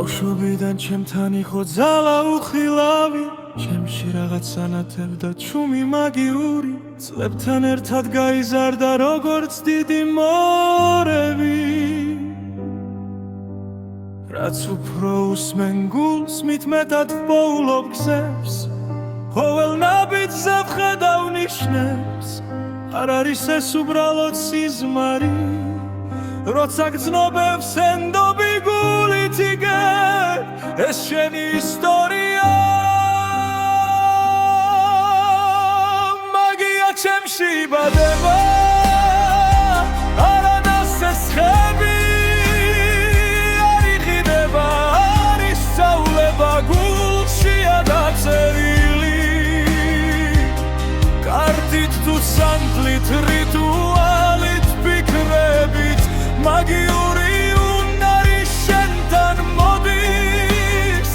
ბავშვობიდან ჩემთან იყო ძალა უხილავი, ჩემში რაღაც ანათებდა ჩუმი მაგიური, წლებთან ერთად გაიზარდა როგორც დიდი მორევი. რაც უფრო უსმენ გულს, მით მეტად ვპოულობ გზებს, ყოველ ნაბიჯზე ვხედავ ნიშნებს. არ არის ეს უბრალოდ სიზმარი, როცა გრძნობებს ენდობი გულით იგებ, ეს შენი ისტორია. მაგია ჩემში იბადება, არანას ეს ხები არ იყიდება, არ ისწავლება გულშია დაწერილი. კარტით თუ სანთლით, რიტუალით, ფიქრებით, მაგიური უნარი შენთან მოდის.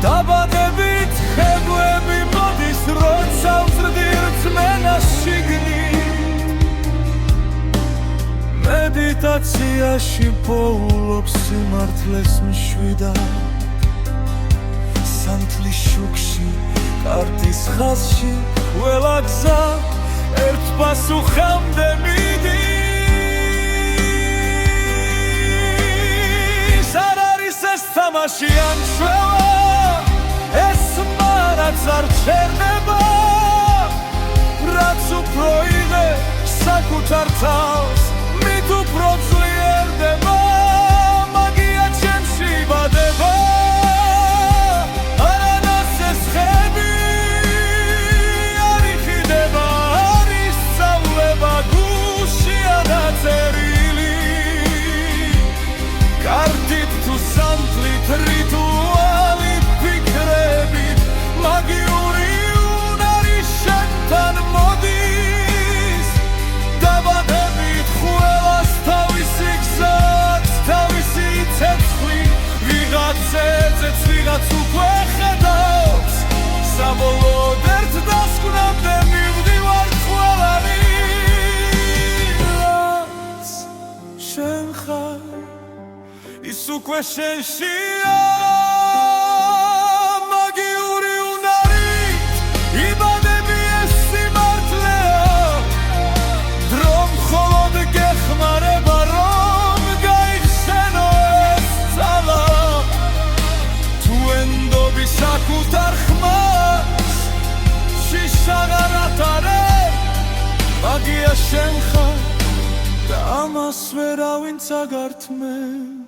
დაბადებით ხეგვები მოდის, როცა ვზრდი რწმენა შიგნით. მედიტაციაში პოულობ სიმართლეს მშვიდად, სანთლის შუქში, კარტის ხაზში, ყველა გზა ერთ პასუხამდე მიდის. არ არის ეს თამაში ან შველა, ეს მარაც არ ჩერდება. რაც უფრო იღებ საკუთარ თავს, მით უფრო ძლიერდება. მაგია ჩემში იბადება, არანას ეს ხები არ იყიდება, არ ისწავლება გულშია დაწერილი. კარტით თუ სანთლით, რიტუალით, ფიქრებით, მაგიური უნარი შენთან მოდის. დაბადებით ყველას თავისი გზაც, თავისი ცეცხლი, ვიღაც ეძებს, ვიღაც უკვე ხედავს. საბოლოოდ ერთ დასკვნამდე მივდივართ ყველანი. რაც შენ ხარ, ის უკვე შენშია. მაგიური უნარით იბადები, ეს სიმართლეა. დრო მხოლოდ გეხმარება, რომ გაიხსენო ეს ძალა. თუ ენდობი საკუთარ ხმას, შიშაღარ ატარებ, მაგია შენ ხარ და ამას ვერავინ წაგართმევ.